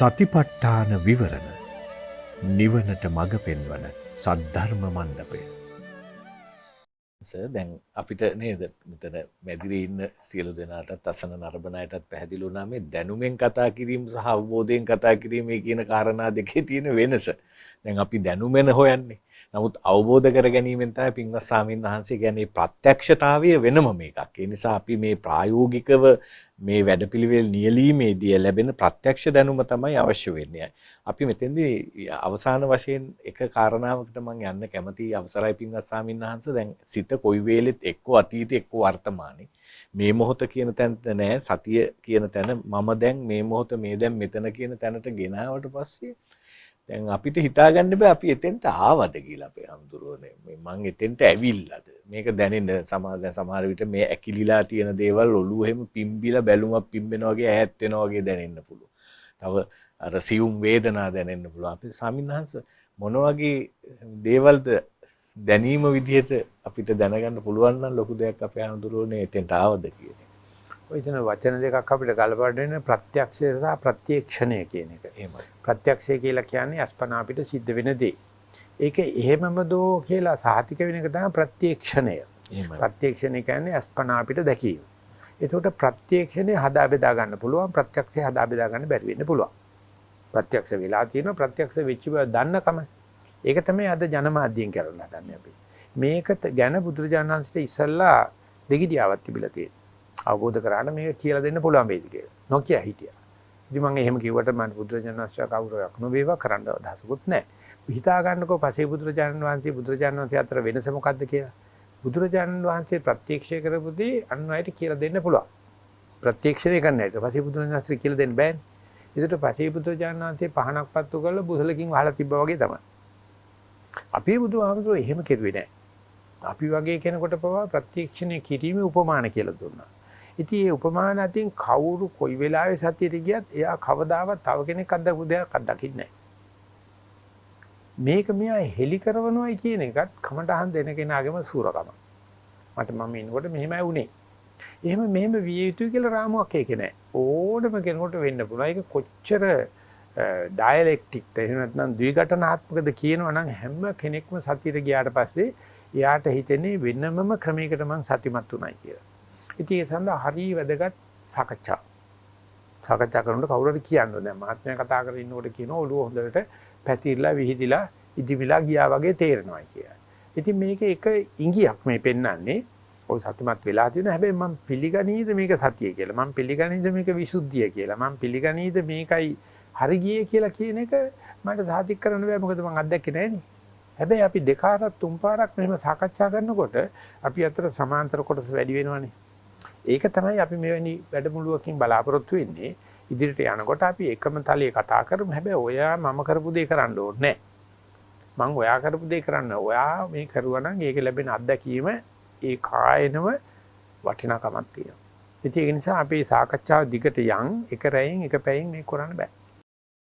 සතිපට්ඨාන විවරණ නිවනට මඟ පෙන්වන සද්ධර්ම මණ්ඩපය. දැන් අපිට නේද මෙතන මැදිරියේ ඉන්න සියලු දෙනාටත් අසන නරඹන අයටත් පැහැදිලි වුණා මේ දැනුමෙන් කතා කිරීම සහ අවබෝධයෙන් කතා කිරීමේ කියන කාරණා දෙකේ තියෙන වෙනස. දැන් අපි දැනුමෙන් හොයන්නේ. නමුත් අවබෝධ කර ගැනීමෙන් තමයි පින්වත් ස්වාමීන් වහන්සේ කියන්නේ ප්‍රත්‍යක්ෂතාවය වෙනම මේකක්. ඒ නිසා අපි මේ ප්‍රායෝගිකව මේ වැඩපිළිවෙල නියැලීමේදී ලැබෙන ප්‍රත්‍යක්ෂ දැනුම තමයි අවශ්‍ය වෙන්නේ. අපි මෙතෙන්දී අවසාන වශයෙන් එක කාරණාවකට මම යන්න කැමතියි අවසරයි පින්වත් ස්වාමීන් වහන්සේ. දැන් සිත කොයි වෙලෙත් එක්ක අතීතේ එක්ක වර්තමානයේ මේ මොහොත කියන තැනට නෑ සතිය කියන තැන මම දැන් මේ මොහොත මේ දැන් මෙතන කියන තැනට ගෙනාවට පස්සේ දැන් අපිට හිතාගන්න බෑ අපි එතෙන්ට ආවද කියලා අපේ හඳුරෝනේ මේ මං එතෙන්ට ඇවිල්ලාද මේක දැනෙන්න සමහර විට මේ ඇකිලිලා තියෙන දේවල් ඔළුව එහෙම පිම්බිලා බැලුමක් පිම්බෙනවා වගේ ඈත් වෙනවා වගේ දැනෙන්න පුළුවන්. තව අර සියුම් වේදනා දැනෙන්න පුළුවන්. අපි ස්වාමින්වහන්ස මොන වගේ දේවල්ද දැනීම විදිහට අපිට දැනගන්න පුළුවන් නම් ලොකු දෙයක් අපේ හඳුරෝනේ එතෙන්ට ආවද කියන එක. ඔය දෙන වචන දෙකක් අපිට ගලපන්න වෙන ප්‍රත්‍යක්ෂය සහ ප්‍රත්‍යක්ෂණය කියන එක. එහෙමයි. ප්‍රත්‍යක්ෂය කියලා කියන්නේ අස්පනා අපිට සිද්ධ වෙන දේ. ඒක එහෙමම දෝ කියලා සාහිතික වෙන එක තමයි ප්‍රත්‍යක්ෂණය. එහෙමයි. ප්‍රත්‍යක්ෂණය කියන්නේ අස්පනා අපිට දැකීම. ඒකට ප්‍රත්‍යක්ෂණය හදා බෙදා ගන්න පුළුවන් ප්‍රත්‍යක්ෂය හදා බෙදා ගන්න බැරි වෙන්න පුළුවන්. ප්‍රත්‍යක්ෂ වෙලා තියෙනවා ප්‍රත්‍යක්ෂ වෙච්ච බව දන්නකම. ඒක තමයි අද ජනමාධ්‍යයෙන් කරන්න හදන්නේ අපි. මේක ගැන බුදුරජාණන් වහන්සේට ඉස්සල්ලා දෙගිඩියාවක් තිබිලා තියෙනවා. අවබෝධ කරගන්න මේක කියලා දෙන්න පුළුවන් වේද කියලා. නොකිය හිටියා. ඉතින් මම එහෙම කිව්වට මම බුදුරජාණන් වහන්සේ කවුරුවක් නොවේවා කරන්න අදහසකුත් නැහැ. හිතා ගන්නකෝ පසේ බුදුරජාණන් වහන්සේ අතර වෙනස මොකද්ද කියලා. බුදුරජාණන් වහන්සේ ප්‍රත්‍යක්ෂය කරපුදී අන්වයට කියලා දෙන්න පුළුවන්. ප්‍රත්‍යක්ෂණය කරන්න ඇයිද? පසේ බුදුරජාණන් වහන්සේ කියලා දෙන්න බෑනේ. ඒකට පසේ බුදුරජාණන් වහන්සේ පහනක් පත්තු කරලා බුසලකින් වහලා තිබ්බා වගේ තමයි. අපේ බුදුහාමුදුරුවෝ එහෙම කෙරුවේ නැහැ. අපි වගේ කෙනෙකුට පවා ප්‍රත්‍යක්ෂණය කිරීමේ උපමාන කියලා දුන්නා. ඉතින් මේ උපමාන අතින් කවුරු කොයි වෙලාවෙ සතියට ගියත් එයා කවදාවත් තව කෙනෙක් අත්දකපු දෙයක් අත්දකින්නේ නැහැ. මේක මෙයා හෙලි කරනවයි කියන එකත් කමටහන් දෙන කෙනාගේම සූරකම. මට මම ඉන්නකොට මෙහෙමයි වුනේ. මෙහෙම විය යුතුයි කියලා රාමුවක් ඒකේ නැහැ. ඕනම කෙනෙකුට වෙන්න පුළුවන්. ඒක කොච්චර ඩයලෙක්ටික්ද එහෙම නැත්නම් ද්විඝටනාත්මකද කියනවා නම් හැම කෙනෙක්ම සතියට ගියාට පස්සේ එයාට හිතෙන්නේ වෙනමම ක්‍රමයකට මං සතිමත් උනායි කියලා. ඉතින් ඒ සඳහා හරිය වැදගත් සාකච්ඡා. සාකච්ඡා කරනකොට කවුරු හරි කියනවා දැන් මහත්මයා කතා කරගෙන ඉන්නකොට කියනවා ඔළුව හොඳට පැතිරලා විහිදිලා ඉදිමිලා ගියා වගේ තේරෙනවා කියලා. ඉතින් මේක එක ඉඟියක් මේ පෙන්වන්නේ ඔය සතිමත් වෙලා තියෙනවා. හැබැයි මම පිළිගනීද මේක සතිය කියලා. මම පිළිගනීද මේක විසුද්ධිය කියලා. මම පිළිගනීද මේකයි හරි ගියේ කියලා කියන එක මට සාතික කරන්න බෑ මොකද මම අත්දැකේ නෑනේ. හැබැයි අපි දෙපාරක් තුන් පාරක් මෙහෙම සාකච්ඡා කරනකොට අපි අතර සමාන්තර කොටස වැඩි වෙනවනේ. ඒක තමයි අපි මෙවැනි වැඩමුළුවකින් බලාපොරොත්තු වෙන්නේ. ඉදිරියට යනකොට අපි එකම තලයේ කතා කරමු. හැබැයි ඔයා මම කරපු දේ කරන්න ඕනේ නෑ. මම ඔයා කරපු දේ කරන්න. ඔයා මේ කරුවා නම් ඒක ලැබෙන අත්දැකීම ඒ කායනම වටිනාකමක් තියෙනවා. ඒක නිසා අපි සාකච්ඡාව දිගට යන් එක රැයෙන් එක පැයෙන් මේ කරන්න බෑ.